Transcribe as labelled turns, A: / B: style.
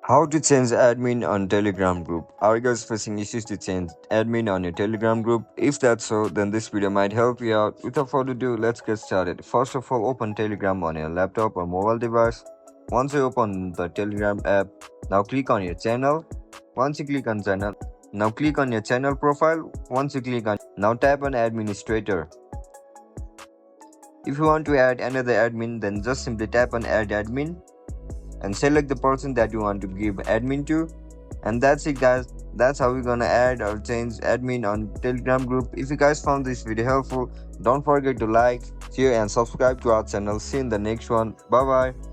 A: How to change admin on Telegram group? Are you guys facing issues to change admin on your Telegram group? If that's so, then this video might help you out. Without further ado, let's get started. First of all, open Telegram on your laptop or mobile device. Once you open the Telegram app, now click on your channel. Once you click on channel, now click on your channel profile. Once you click on, now tap on administrator. If you want to add another admin, then just simply tap on add admin and select the person that you want to give admin to. And that's it, guys. That's how we're gonna add or change admin on Telegram group. If you guys found this video helpful, don't forget to like, share and subscribe to our channel. See you in the next one. Bye bye.